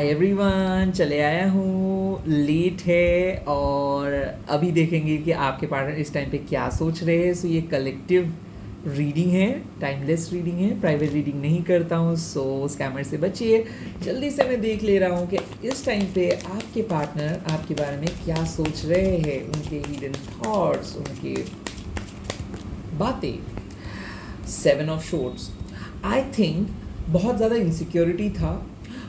Hi everyone, चले आया हूँ। लेट है और अभी देखेंगे कि आपके पार्टनर इस टाइम पे क्या सोच रहे हैं। सो ये कलेक्टिव रीडिंग है, टाइमलेस रीडिंग है, प्राइवेट रीडिंग नहीं करता हूँ। सो स्कैमर से बचिए। जल्दी से मैं देख ले रहा हूँ कि इस टाइम पे आपके पार्टनर आपके बारे में क्या सोच रहे हैं, उनके हिडन थॉट्स, उनके बातें। 7 ऑफ शोर्ट्स। आई थिंक बहुत ज़्यादा इनसिक्योरिटी था।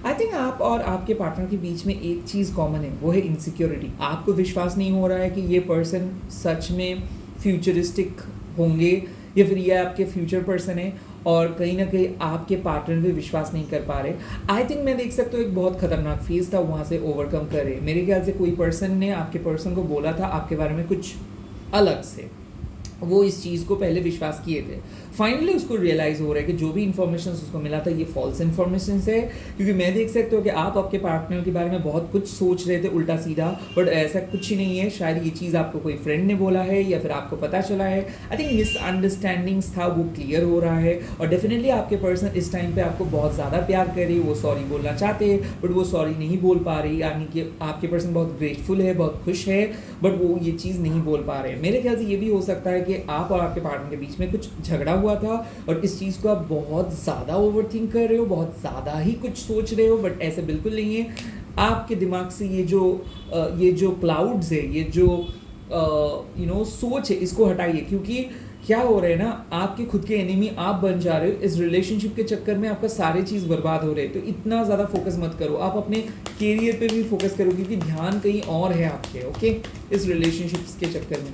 आई थिंक आप और आपके पार्टनर के बीच में एक चीज़ कॉमन है, वो है इनसिक्योरिटी। आपको विश्वास नहीं हो रहा है कि ये पर्सन सच में फ्यूचरिस्टिक होंगे या फिर ये आपके फ्यूचर पर्सन है, और कहीं ना कहीं आपके पार्टनर पे विश्वास नहीं कर पा रहे। आई थिंक मैं देख सकता हूँ एक बहुत खतरनाक फेज था, वहाँ से ओवरकम करे। मेरे ख्याल से कोई पर्सन ने आपके पर्सन को बोला था आपके बारे में कुछ अलग से, वो इस चीज़ को पहले विश्वास किए थे। फाइनली उसको रियलाइज़ हो रहा है कि जो भी इन्फॉर्मेशन उसको मिला था ये फॉल्स इन्फॉर्मेशन है। क्योंकि मैं देख सकता हूँ कि आप आपके पार्टनर के बारे में बहुत कुछ सोच रहे थे उल्टा सीधा, बट ऐसा कुछ ही नहीं है। शायद ये चीज़ आपको कोई फ्रेंड ने बोला है या फिर आपको पता चला है। आई थिंक मिसअंडरस्टैंडिंग्स था, वो क्लियर हो रहा है। और डेफिनेटली आपके पर्सन इस टाइम पे आपको बहुत ज़्यादा प्यार कर रही है। वो सॉरी बोलना चाहते हैं बट वो सॉरी नहीं बोल पा रही, यानी कि आपके पर्सन बहुत ग्रेटफुल है, बहुत खुश है, बट वो ये चीज़ नहीं बोल पा रहे हैं। मेरे ख्याल से ये भी हो सकता है कि आप और आपके पार्टनर के बीच में कुछ झगड़ा हुआ था और इस चीज़ को आप बहुत ज़्यादा ओवरथिंक कर रहे हो, बहुत ज़्यादा ही कुछ सोच रहे हो, बट ऐसे बिल्कुल नहीं है। आपके दिमाग से ये जो क्लाउड्स है, ये जो सोच है, इसको हटाइए। क्योंकि क्या हो रहा है ना, आपके खुद के एनिमी आप बन जा रहे हो। इस रिलेशनशिप के चक्कर में आपका सारे चीज़ बर्बाद हो रहे हैं। तो इतना ज़्यादा फोकस मत करो, आप अपने कैरियर पे भी फोकस करो, क्योंकि ध्यान कहीं और है आपके। ओके, इस रिलेशनशिप के चक्कर में।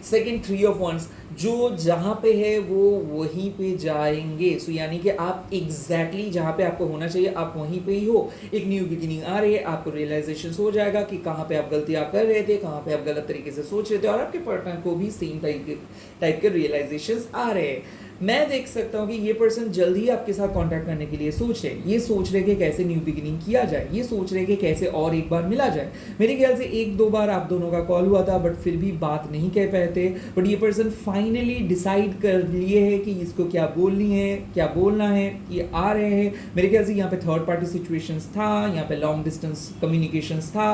Second, 3 of wands. जो जहाँ पे है वो वहीं पे जाएंगे। सो यानी कि आप एग्जैक्टली जहाँ पे आपको होना चाहिए आप वहीं पे ही हो। एक न्यू बिगिनिंग आ रही है, आपको रियलाइजेशन हो जाएगा कि कहाँ पे आप गलतियाँ कर रहे थे, कहाँ पे आप गलत तरीके से सोच रहे थे, और आपके पार्टनर को भी सेम टाइप के रियलाइजेशन आ रहे हैं। मैं देख सकता हूँ कि ये पर्सन जल्द ही आपके साथ कांटेक्ट करने के लिए सोच रहे, ये सोच रहे कि कैसे न्यू बिगिनिंग किया जाए, ये सोच रहे कि कैसे और एक बार मिला जाए। मेरे ख्याल से 1-2 बार आप दोनों का कॉल हुआ था, बट फिर भी बात नहीं कह पाए थे। बट ये पर्सन फाइनली डिसाइड कर लिए है कि इसको क्या बोलनी है, क्या बोलना है। ये आ रहे हैं। मेरे ख्याल से यहाँ पे थर्ड पार्टी सिचुएशंस था, यहाँ पे लॉन्ग डिस्टेंस कम्युनिकेशंस था।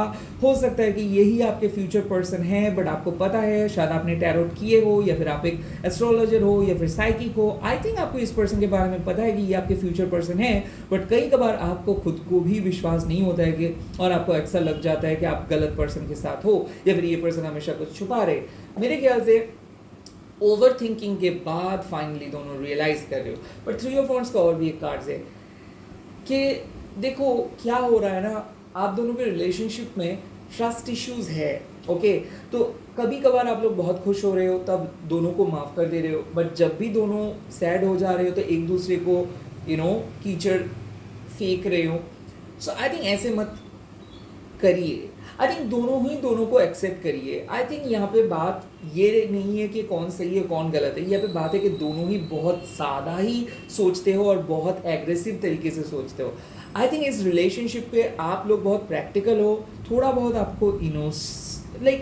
हो सकता है कि यही आपके फ्यूचर पर्सन है, बट आपको पता है, शायद आपने टैरोट किए हो, या फिर आप एक एस्ट्रोलॉजर हो, या फिर साइकिक हो। आई थिंक आपको इस पर्सन के बारे में पता है कि ये आपके फ्यूचर पर्सन है, बट कई बार आपको खुद को भी विश्वास नहीं होता है कि, और आपको ऐसा लग जाता है कि आप गलत पर्सन के साथ हो, या फिर ये पर्सन हमेशा कुछ छुपा रहे। मेरे ख्याल से ओवर थिंकिंग के बाद फाइनली दोनों रियलाइज कर रहे हो। बट 3 ऑफ वंस का और भी एक कार्ड है कि देखो क्या हो रहा है ना, आप दोनों के रिलेशनशिप में ट्रस्ट इश्यूज है। ओके, तो कभी कभार आप लोग बहुत खुश हो रहे हो तब दोनों को माफ़ कर दे रहे हो, बट जब भी दोनों सैड हो जा रहे हो तो एक दूसरे को कीचड़ फेंक रहे हो। सो आई थिंक ऐसे मत करिए। आई थिंक दोनों को एक्सेप्ट करिए। आई थिंक यहाँ पे बात ये नहीं है कि कौन सही है कौन गलत है, यहाँ पे बात है कि दोनों ही बहुत ज़्यादा ही सोचते हो और बहुत एग्रेसिव तरीके से सोचते हो। आई थिंक इस रिलेशनशिप पे आप लोग बहुत प्रैक्टिकल हो, थोड़ा बहुत आपको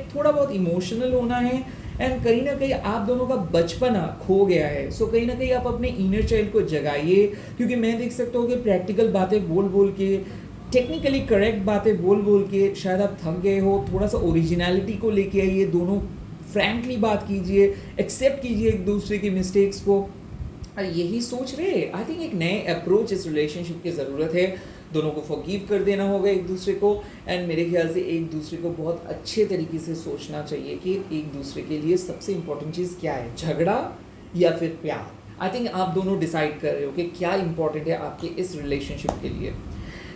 थोड़ा बहुत इमोशनल होना है, एंड कहीं ना कहीं आप दोनों का बचपना खो गया है। सो कहीं ना कहीं आप अपने इनर चाइल्ड को जगाइए। क्योंकि मैं देख सकता हूँ कि प्रैक्टिकल बातें बोल बोल के, टेक्निकली करेक्ट बातें बोल बोल के शायद आप थक गए हो। थोड़ा सा ओरिजिनलिटी को लेके आइए, दोनों फ्रैंकली बात कीजिए, एक्सेप्ट कीजिए एक दूसरे की मिस्टेक्स को, और यही सोच रहे। आई थिंक एक नए अप्रोच इस रिलेशनशिप की ज़रूरत है। दोनों को फॉरगिव कर देना होगा एक दूसरे को, एंड मेरे ख्याल से एक दूसरे को बहुत अच्छे तरीके से सोचना चाहिए कि एक दूसरे के लिए सबसे इंपॉर्टेंट चीज़ क्या है, झगड़ा या फिर प्यार। आई थिंक आप दोनों डिसाइड कर रहे हो कि क्या इंपॉर्टेंट है आपके इस रिलेशनशिप के लिए।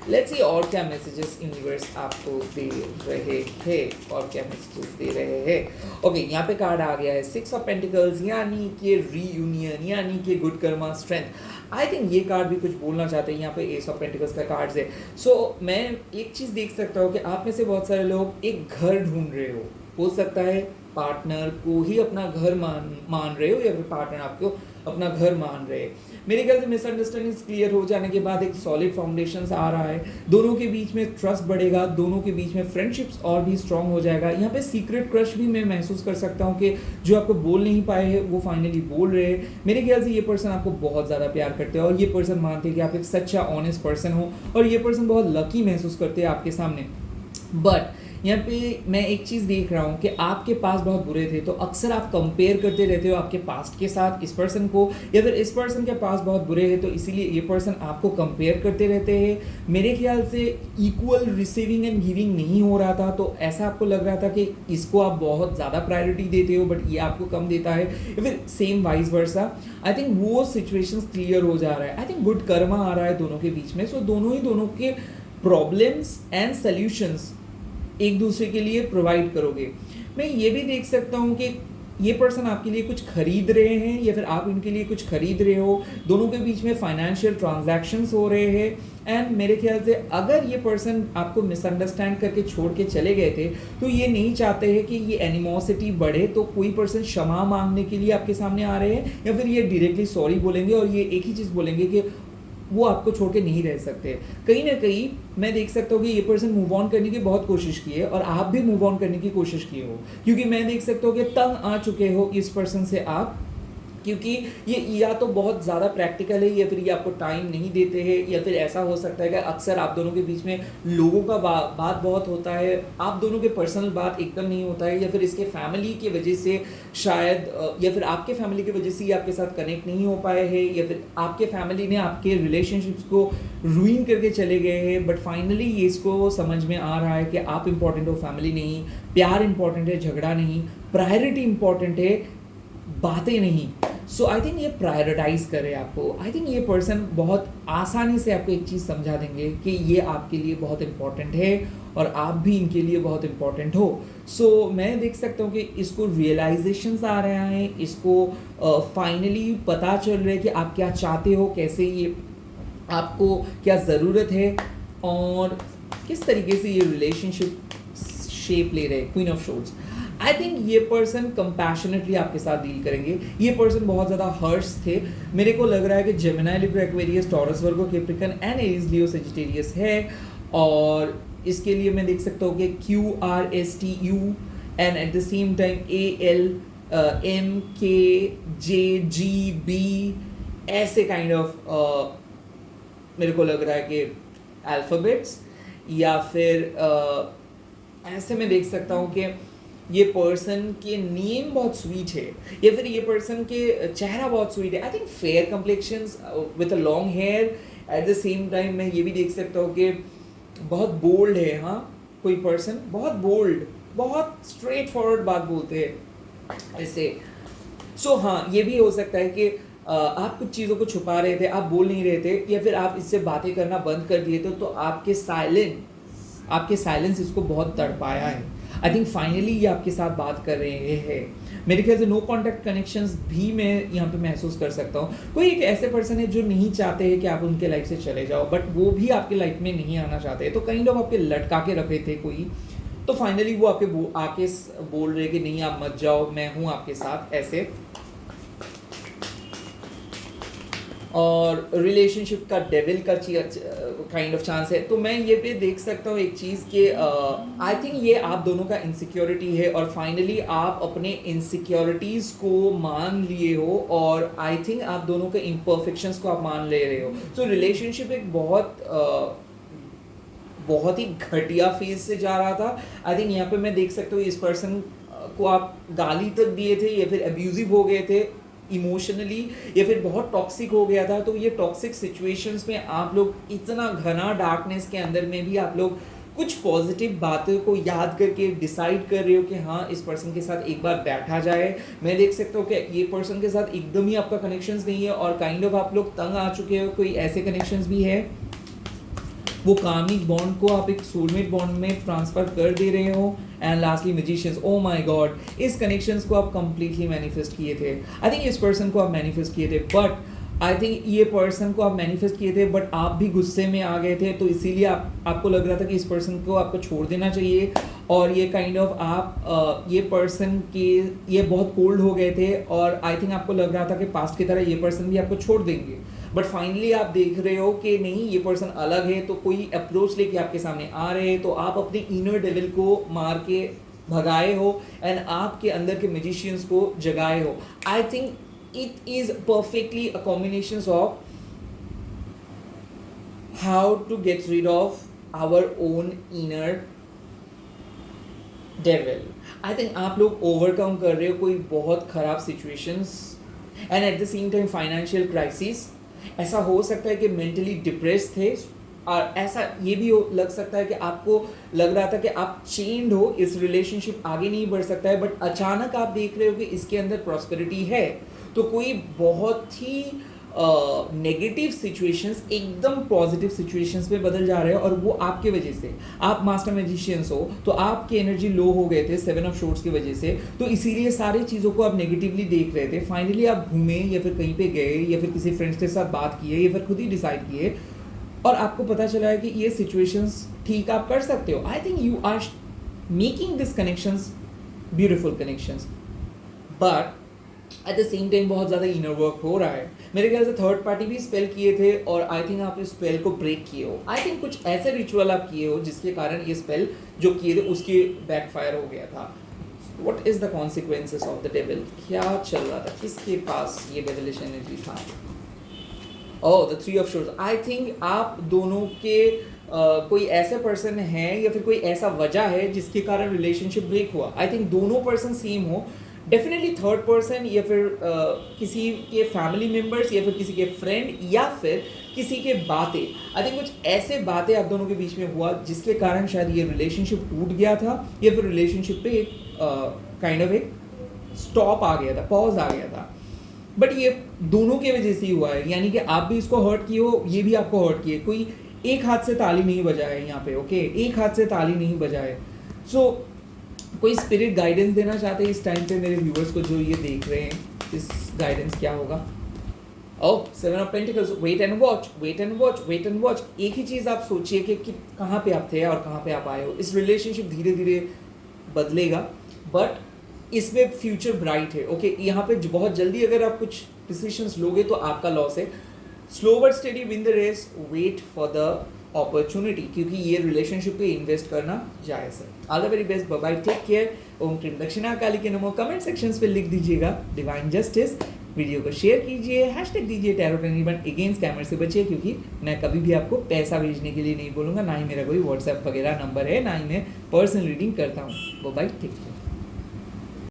लेट्स सी और क्या मैसेजेस यूनिवर्स आपको दे रहे हैं, और क्या मैसेजेस दे रहे हैं। ओके, यहाँ पे कार्ड आ गया है 6 ऑफ पेंटिकल्स, यानी कि रीयूनियन, यानी कि good Karma, strength. I think ये कार्ड भी कुछ बोलना चाहते हैं। यहाँ पे एस ऑफ पेंटिकल्स का कार्ड है। सो मैं एक चीज़ देख सकता हूँ कि आप में से बहुत सारे लोग एक घर ढूंढ रहे हो सकता है पार्टनर को ही अपना घर मान रहे हो या फिर पार्टनर आपको अपना घर मान रहे हैं। मेरे ख्याल से मिसअंडरस्टैंडिंग क्लियर हो जाने के बाद एक सॉलिड फाउंडेशन आ रहा है, दोनों के बीच में ट्रस्ट बढ़ेगा, दोनों के बीच में फ्रेंडशिप्स और भी स्ट्रांग हो जाएगा। यहाँ पे सीक्रेट क्रश भी मैं महसूस कर सकता हूँ कि जो आपको बोल नहीं पाए हैं वो फाइनली बोल रहे हैं। मेरे ख्याल से ये पर्सन आपको बहुत ज़्यादा प्यार करते हैं और ये पर्सन मानते हैं कि आप एक सच्चा ऑनेस्ट पर्सन हो और ये पर्सन बहुत लकी महसूस करते हैं आपके सामने। बट यहाँ पे मैं एक चीज़ देख रहा हूँ कि आपके पास बहुत बुरे थे, तो अक्सर आप कंपेयर करते रहते हो आपके पास्ट के साथ इस पर्सन को, या फिर इस पर्सन के पास बहुत बुरे हैं तो इसीलिए ये पर्सन आपको कंपेयर करते रहते हैं। मेरे ख्याल से इक्वल रिसीविंग एंड गिविंग नहीं हो रहा था, तो ऐसा आपको लग रहा था कि इसको आप बहुत ज़्यादा प्रायोरिटी देते हो बट ये आपको कम देता है, या फिर same vice versa. I think वो सिचुएशन क्लियर हो जा रहा है। आई थिंक गुड कर्मा आ रहा है दोनों के बीच में, सो दोनों के प्रॉब्लम्स एंड सल्यूशंस एक दूसरे के लिए प्रोवाइड करोगे। मैं ये भी देख सकता हूँ कि ये पर्सन आपके लिए कुछ खरीद रहे हैं या फिर आप इनके लिए कुछ खरीद रहे हो, दोनों के बीच में फाइनेंशियल ट्रांजैक्शंस हो रहे हैं। एंड मेरे ख्याल से अगर ये पर्सन आपको मिसअंडरस्टैंड करके छोड़ के चले गए थे तो ये नहीं चाहते हैं कि ये एनिमोसिटी बढ़े, तो कोई पर्सन क्षमा मांगने के लिए आपके सामने आ रहे हैं या फिर ये डायरेक्टली सॉरी बोलेंगे और ये एक ही चीज़ बोलेंगे कि वो आपको छोड़ के नहीं रह सकते। कहीं ना कहीं मैं देख सकता हूँ कि ये पर्सन मूव ऑन करने की बहुत कोशिश की है और आप भी मूव ऑन करने की कोशिश किए हो, क्योंकि मैं देख सकता हूँ कि तंग आ चुके हो इस पर्सन से आप, क्योंकि ये या तो बहुत ज़्यादा प्रैक्टिकल है या फिर ये आपको टाइम नहीं देते हैं, या फिर ऐसा हो सकता है कि अक्सर आप दोनों के बीच में लोगों का बात बहुत होता है, आप दोनों के पर्सनल बात एकदम नहीं होता है, या फिर इसके फैमिली की वजह से शायद, या फिर आपके फैमिली की वजह से ये आपके साथ कनेक्ट नहीं हो पाए हैं, या फिर आपके फैमिली ने आपके रिलेशनशिप्स को रूइन करके चले गए हैं। बट फाइनली ये इसको समझ में आ रहा है कि आप इंपॉर्टेंट हो, फैमिली नहीं, प्यार इंपॉर्टेंट है, झगड़ा नहीं, प्रायोरिटी इंपॉर्टेंट है, बातें नहीं। सो आई थिंक ये प्रायोरिटाइज करे आपको। आई थिंक ये पर्सन बहुत आसानी से आपको एक चीज़ समझा देंगे कि ये आपके लिए बहुत इंपॉर्टेंट है और आप भी इनके लिए बहुत इंपॉर्टेंट हो। सो मैं देख सकता हूँ कि इसको रियलाइजेशंस आ रहे हैं, इसको फाइनली पता चल रहा है कि आप क्या चाहते हो, कैसे ये आपको क्या ज़रूरत है और किस तरीके से ये रिलेशनशिप शेप ले रहे हैं। क्वीन ऑफ शोर्ड्स, आई थिंक ये पर्सन कंपैशनेटली आपके साथ डील करेंगे। ये पर्सन बहुत ज़्यादा हर्ष थे, मेरे को लग रहा है कि Gemini, Libra, Aquarius, taurus, Virgo, Capricorn and Aries, Leo, Sagittarius है। और इसके लिए मैं देख सकता हूँ कि QRSTU and at the same time ALMKJGB ऐसे काइंड ऑफ मेरे को लग रहा है कि अल्फ़ाबेट्स, या फिर ऐसे मैं देख सकता हूँ कि ये पर्सन के नेम बहुत स्वीट है, या फिर ये पर्सन के चेहरा बहुत स्वीट है। I think fair complexions with a long hair. At the same time मैं ये भी देख सकता हूँ कि बहुत बोल्ड है। हाँ, कोई पर्सन बहुत बोल्ड, बहुत स्ट्रेट फॉरवर्ड बात बोलते हैं ऐसे। सो हाँ, ये भी हो सकता है कि आप कुछ चीज़ों को छुपा रहे थे, आप बोल नहीं रहे थे, या फिर आप इससे बातें करना बंद कर दिए थे, तो आपके साइलेंस इसको बहुत तड़पाया है। आई थिंक फाइनली ये आपके साथ बात कर रहे हैं। मेरे ख्याल से नो कॉन्टैक्ट कनेक्शंस भी मैं यहाँ पे महसूस कर सकता हूँ। कोई एक ऐसे पर्सन है जो नहीं चाहते हैं कि आप उनके लाइफ से चले जाओ, बट वो भी आपके लाइफ में नहीं आना चाहते, तो कई लोग आपके लटका के रखे थे कोई, तो फाइनली वो आके बोल रहे कि नहीं आप मत जाओ, मैं हूँ आपके साथ ऐसे। और रिलेशनशिप का डेविल का काइंड ऑफ चांस है। तो मैं ये पे देख सकता हूँ एक चीज़ कि आई थिंक ये आप दोनों का इनसिक्योरिटी है और फाइनली आप अपने इनसिक्योरिटीज़ को मान लिए हो, और आई थिंक आप दोनों के इम्परफेक्शंस को आप मान ले रहे हो। तो रिलेशनशिप एक बहुत ही घटिया फेज से जा रहा था। आई थिंक यहाँ पे मैं देख सकता हूँ इस पर्सन को आप गाली तक दिए थे, या फिर अब्यूजिव हो गए थे इमोशनली, या फिर बहुत टॉक्सिक हो गया था। तो ये टॉक्सिक सिचुएशंस में आप लोग इतना घना डार्कनेस के अंदर में भी आप लोग कुछ पॉजिटिव बातों को याद करके डिसाइड कर रहे हो कि हाँ इस पर्सन के साथ एक बार बैठा जाए। मैं देख सकता हूँ कि ये पर्सन के साथ एकदम ही आपका कनेक्शंस नहीं है और काइंड ऑफ आप लोग तंग आ चुके हो। कोई ऐसे कनेक्शंस भी है, वो कार्मिक बॉन्ड को आप एक सोलमेट बॉन्ड में ट्रांसफर कर दे रहे हो। And lastly magicians, oh my God, इस कनेक्शंस को आप कंप्लीटली मैनिफेस्ट किए थे। आई थिंक इस पर्सन को आप मैनिफेस्ट किए थे, बट आई थिंक ये पर्सन को आप मैनिफेस्ट किए थे बट आप भी गुस्से में आ गए थे, तो इसीलिए आपको लग रहा था कि इस पर्सन को आपको छोड़ देना चाहिए और ये काइंड ऑफ आप ये पर्सन के ये बहुत कोल्ड हो गए थे और आई थिंक आपको लग रहा था कि पास्ट की तरह ये पर्सन भी आपको छोड़ देंगे, बट फाइनली आप देख रहे हो कि नहीं, ये पर्सन अलग है, तो कोई अप्रोच लेके आपके सामने आ रहे हैं, तो आप अपने इनर डेविल को मार के भगाए हो एंड आपके अंदर के मैजिशियंस को जगाए हो। I think it is perfectly a combination of how to get rid of our own inner devil. I think आप लोग ओवरकम कर रहे हो कोई बहुत खराब situations and at the same time financial crisis. ऐसा हो सकता है कि मेंटली डिप्रेस थे, और ऐसा ये भी लग सकता है कि आपको लग रहा था कि आप चेंड हो, इस रिलेशनशिप आगे नहीं बढ़ सकता है, बट अचानक आप देख रहे हो कि इसके अंदर प्रॉस्पेरिटी है। तो कोई बहुत ही नेगेटिव सिचुएशंस एकदम पॉजिटिव सिचुएशंस में बदल जा रहे हैं, और वो आपके वजह से। आप मास्टर मैजिशियंस हो तो आपकी एनर्जी लो हो गए थे 7 ऑफ शॉर्ट्स की वजह से, तो इसीलिए सारी चीज़ों को आप नेगेटिवली देख रहे थे। फाइनली आप घूमे या फिर कहीं पे गए या फिर किसी फ्रेंड्स के साथ बात किए या फिर खुद ही डिसाइड किए, और आपको पता चला है कि ये सिचुएशंस ठीक आप कर सकते हो। I think you are making this connections beautiful connections, but at the same time बहुत ज़्यादा इनर वर्क हो रहा है। मेरे ख्याल से थर्ड पार्टी भी स्पेल किए थे और आई थिंक आप इस स्पेल को ब्रेक किए हो। आई थिंक कुछ ऐसे रिचुअल आप किए हो जिसके कारण ये स्पेल जो किए थे उसके बैकफायर हो गया था। What is the consequences of the devil? क्या चल रहा था, किसके पास ये डेविलिश एनर्जी था? Oh, the 3 of shorts. I think आप दोनों के कोई ऐसे पर्सन है या फिर कोई ऐसा वजह है जिसके कारण रिलेशनशिप ब्रेक हुआ। आई थिंक दोनों पर्सन सेम हो, डेफिनेटली थर्ड पर्सन या फिर किसी के फैमिली मेम्बर्स या फिर किसी के फ्रेंड या फिर किसी के बातें। आई थिंक कुछ ऐसे बातें आप दोनों के बीच में हुआ जिसके कारण शायद ये रिलेशनशिप टूट गया था, या फिर रिलेशनशिप पे एक काइंड ऑफ एक स्टॉप आ गया था, पॉज आ गया था। बट ये दोनों की वजह से ही हुआ है, यानी कि आप भी इसको हर्ट किए हो, ये भी आपको हर्ट किए। कोई एक हाथ से ताली नहीं बजा है यहाँ पे, ओके? एक हाथ से ताली नहीं बजा है। सो कोई स्पिरिट गाइडेंस देना चाहते हैं इस टाइम पे मेरे व्यूअर्स को जो ये देख रहे हैं, इस गाइडेंस क्या होगा? Oh, 7 of pentacles. Wait and watch, wait and watch, wait and watch. एक ही चीज़ आप सोचिए कि कहाँ पे आप थे और कहाँ पे आप आए हो। इस रिलेशनशिप धीरे धीरे बदलेगा, बट इसमें फ्यूचर ब्राइट है, ओके? यहाँ पे बहुत जल्दी अगर आप कुछ डिसीजंस लोगे तो आपका लॉस है। Slow but steady win the race, wait for the opportunity, क्योंकि ये रिलेशनशिप पे इन्वेस्ट करना जायज़ है। All the very best, bye bye, take care. ओम क्रीम दक्षिणा काली के नमो। कमेंट सेक्शंस पे लिख दीजिएगा डिवाइन जस्टिस। वीडियो को शेयर कीजिए, हैशटैग दीजिए टैरोट एनीवन। अगेंस्ट स्कैमर से बचिए, क्योंकि मैं कभी भी आपको पैसा भेजने के लिए नहीं बोलूँगा, ना ही मेरा कोई व्हाट्सएप वगैरह नंबर है, ना ही मैं पर्सनल रीडिंग करता हूँ। Bye bye, take care.